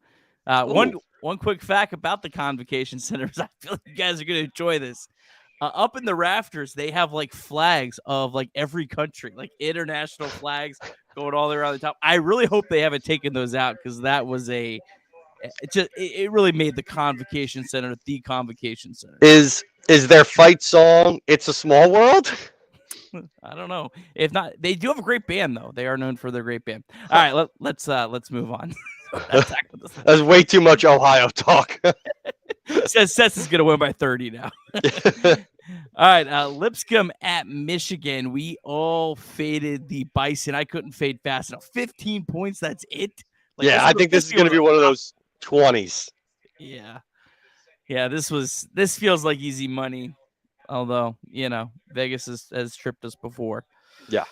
One quick fact about the Convocation Centers. I feel like you guys are going to enjoy this. Up in the rafters, they have like flags of like every country, like international flags going all the way around the top. I really hope they haven't taken those out because that was it really made the Convocation Center the Convocation Center. Is their fight song "It's a Small World"? I don't know. If not, they do have a great band though. They are known for their great band. All right, let's move on. That's way too much Ohio talk. Says Seth is going to win by 30 now. All right, Lipscomb at Michigan. We all faded the Bison. I couldn't fade fast enough. 15 points, that's it? Yeah, I think this is going to be one of those 20s. Yeah. Yeah, this feels like easy money. Although, Vegas has tripped us before. Yeah.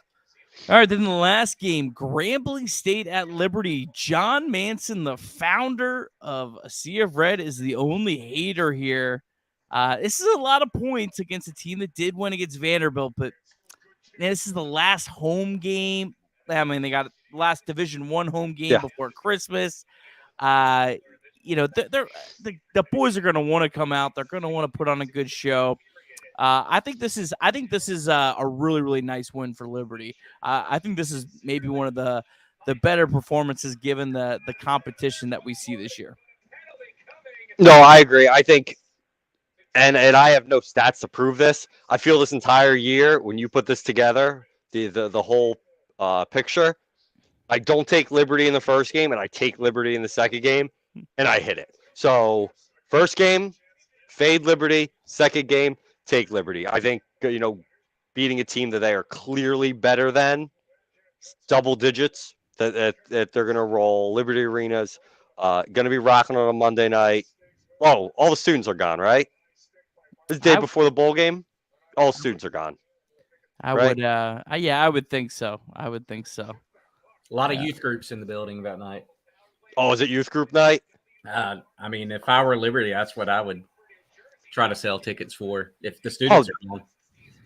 All right, then the last game, Grambling State at Liberty. John Manson, the founder of A Sea of Red, is the only hater here. This is a lot of points against a team that did win against Vanderbilt, but man, this is the last home game. I mean, they got last Division I home game before Christmas. The boys are going to want to come out. They're going to want to put on a good show. I think this is a really, really nice win for Liberty. I think this is maybe one of the better performances given the competition that we see this year. No, I agree. I think, and I have no stats to prove this. I feel this entire year when you put this together, the whole picture, I don't take Liberty in the first game and I take Liberty in the second game, and I hit it. So first game, fade Liberty. Second game, take Liberty. I think, beating a team that they are clearly better than, double digits, that they're going to roll. Liberty Arena's going to be rocking on a Monday night. Oh, all the students are gone, right? This day before the bowl game, all students are gone. I would think so. A lot of youth groups in the building that night. Oh, is it youth group night? I mean, if I were Liberty, that's what I would try to sell tickets for if the students are gone.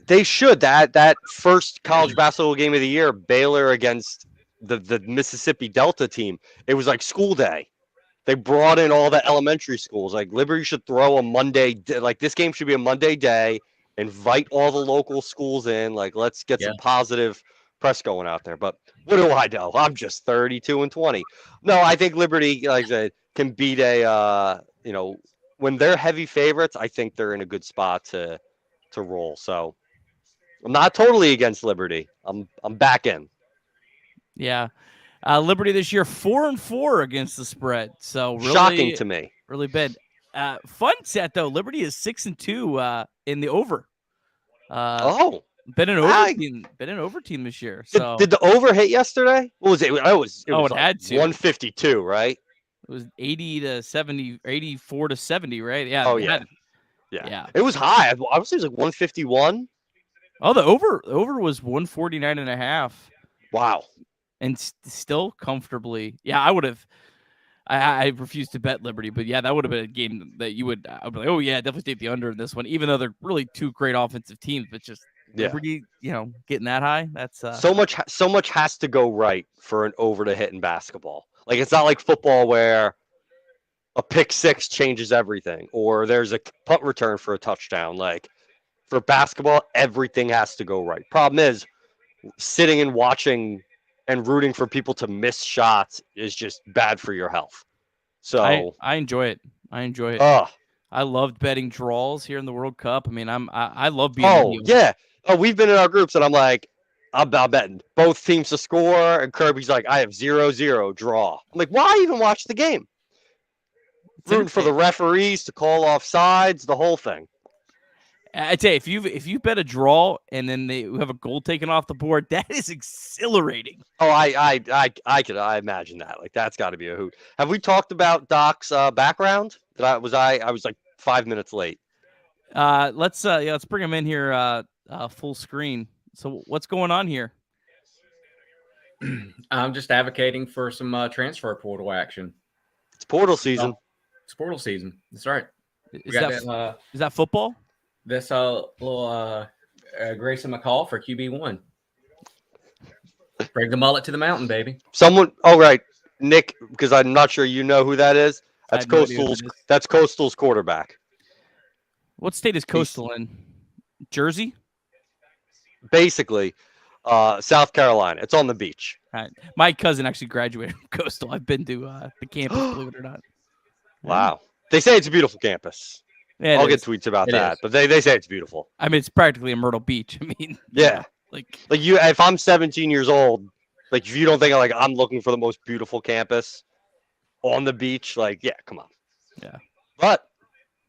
They should. That first college basketball game of the year, Baylor against the Mississippi Delta team, it was like school day. They brought in all the elementary schools. Like Liberty should throw a Monday, like this game should be a Monday day, invite all the local schools in. Like, let's get some positive press going out there. But what do I know? I'm just 32-20. No, I think Liberty, like I said, can beat when they're heavy favorites, I think they're in a good spot to roll. So I'm not totally against Liberty. I'm back in. Yeah. Liberty this year 4-4 against the spread. So really Shocking to me. Really bad. Fun set though. Liberty is 6-2 in the over. Been an over team this year. So did the over hit yesterday? What was it? It was it like had to. 152, right? It was 80-70, 84-70, right? Yeah. Oh yeah. Yeah. It was high. I was saying it was like 151. Oh, the over was 149.5. Wow. And still comfortably. Yeah, I would have. I refused to bet Liberty, but yeah, that would have been a game that I would be like, oh yeah, definitely take the under in this one, even though they're really two great offensive teams, but just Liberty, getting that high, that's so much has to go right for an over to hit in basketball. Like it's not like football where a pick six changes everything, or there's a punt return for a touchdown. Like for basketball, everything has to go right. Problem is, sitting and watching and rooting for people to miss shots is just bad for your health. So I enjoy it. I loved betting draws here in the World Cup. I mean, I love being. Oh yeah. Oh, we've been in our groups, and I'm like, I'm betting both teams to score, and Kirby's like, I have 0-0 draw. I'm like, why even watch the game? Rooting for the referees to call off sides, the whole thing. I tell you, if you bet a draw and then they have a goal taken off the board, that is exhilarating. Oh, I imagine that. Like that's got to be a hoot. Have we talked about Doc's background? I was like 5 minutes late. Let's bring him in here full screen. So what's going on here? I'm just advocating for some transfer portal action. It's portal season. It's portal season. That's right. Is that football? This little Grayson McCall for QB1. Bring the mullet to the mountain, baby. Right, Nick, because I'm not sure you know who that is. That's Coastal's. That's Coastal's quarterback. What state is Coastal in? Jersey? Basically, South Carolina. It's on the beach. My cousin actually graduated from Coastal. I've been to the campus, believe it or not. Wow. They say it's a beautiful campus. Yeah, I'll get tweets about that, but they say it's beautiful. I mean, it's practically a Myrtle Beach. I mean, yeah. Like you, if I'm 17 years old, like if you don't think I'm looking for the most beautiful campus on the beach, like yeah, come on. Yeah. But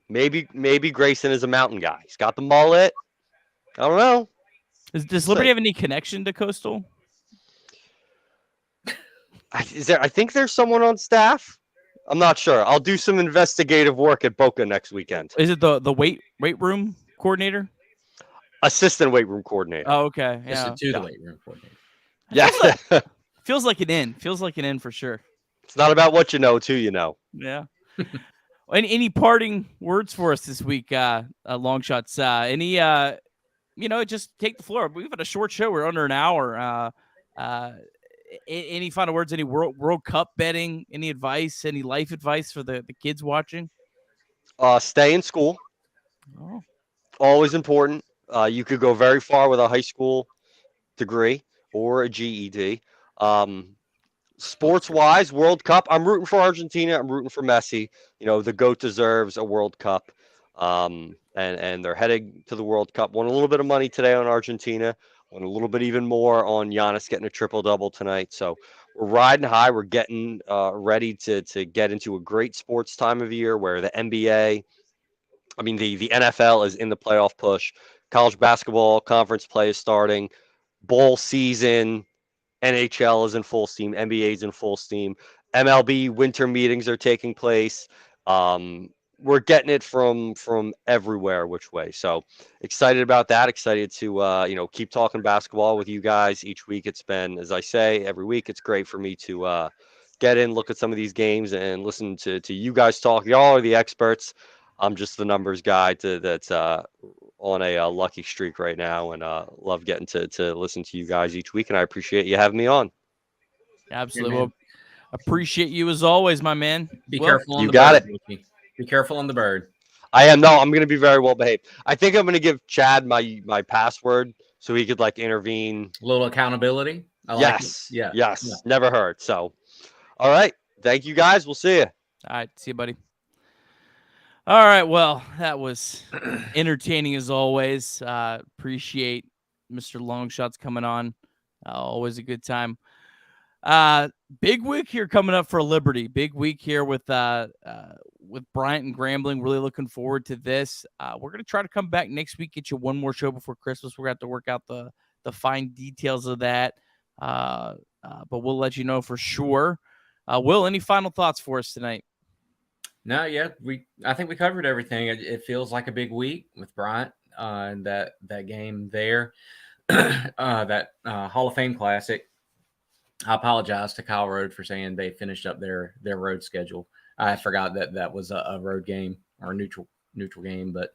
maybe Grayson is a mountain guy. He's got the mullet. I don't know. Does Liberty have any connection to Coastal? I think there's someone on staff. I'm not sure. I'll do some investigative work at Boca next weekend. Is it the weight room coordinator? Assistant weight room coordinator. Oh, okay. Yeah. Assistant to the weight room coordinator. Yeah. Feels like an in. Feels like an in for sure. It's not about what you know, it's who you know. Yeah. Any parting words for us this week, Longshots? Just take the floor. We've had a short show. We're under an hour. Any final words? Any World Cup betting? Any advice? Any life advice for the kids watching? Stay in school. Oh. Always important. You could go very far with a high school degree or a GED. Sports-wise, World Cup. I'm rooting for Argentina. I'm rooting for Messi. The GOAT deserves a World Cup. And they're heading to the World Cup. Won a little bit of money today on Argentina. Won a little bit even more on Giannis getting a triple-double tonight. So we're riding high. We're getting ready to get into a great sports time of year where the NBA, the NFL is in the playoff push. College basketball conference play is starting. Bowl season. NHL is in full steam. NBA is in full steam. MLB winter meetings are taking place. We're getting it from everywhere which way. So excited about that. Excited to keep talking basketball with you guys each week. It's been, as I say, every week. It's great for me to get in, look at some of these games, and listen to you guys talk. Y'all are the experts. I'm just the numbers guy that's on a lucky streak right now, and love getting to listen to you guys each week. And I appreciate you having me on. Absolutely. Well, appreciate you as always, my man. Be careful. You got it. Be careful on the bird. I am. No, I'm going to be very well behaved. I think I'm going to give Chad my password so he could intervene. A little accountability. Yes. Yeah. Yes. Yeah. Never heard. So, all right. Thank you guys. We'll see you. All right. See you, buddy. All right. Well, that was entertaining as always. Appreciate Mr. Longshots coming on. Always a good time. Big week here coming up for Liberty. Big week here with Bryant and Grambling. Really looking forward to this. We're gonna try to come back next week, get you one more show before Christmas. We're gonna have to work out the fine details of that. But we'll let you know for sure. Will, any final thoughts for us tonight? No, yeah, I think we covered everything. It feels like a big week with Bryant and that game there, that Hall of Fame Classic. I apologize to Kyle Road for saying they finished up their road schedule. I forgot that was a road game or a neutral game, but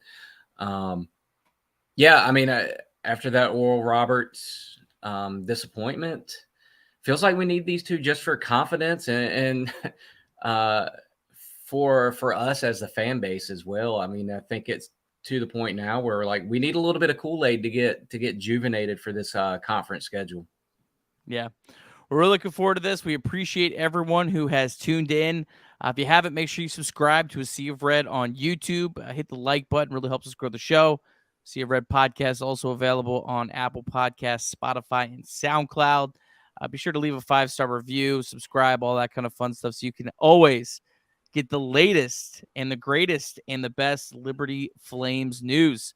yeah, I mean, after that Oral Roberts disappointment, feels like we need these two just for confidence and for us as the fan base as well. I mean, I think it's to the point now where like we need a little bit of Kool-Aid to get juvenated for this conference schedule. Yeah. We're really looking forward to this. We appreciate everyone who has tuned in. If you haven't, make sure you subscribe to A Sea of Red on YouTube. Hit the like button. Really helps us grow the show. Sea of Red podcast also available on Apple Podcasts, Spotify, and SoundCloud. Be sure to leave a 5-star review, subscribe, all that kind of fun stuff so you can always get the latest and the greatest and the best Liberty Flames news.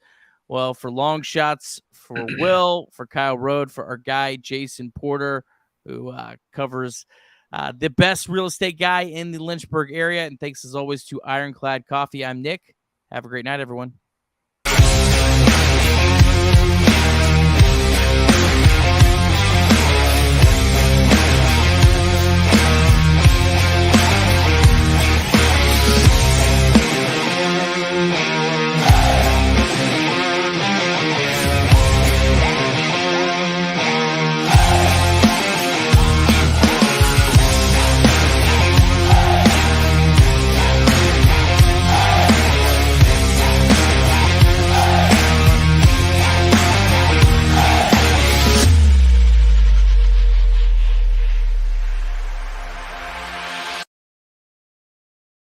Well, for Longshots, for Will, for Kyle Road, for our guy, Jason Porter, who covers the best real estate guy in the Lynchburg area. And thanks, as always, to Ironclad Coffee. I'm Nick. Have a great night, everyone.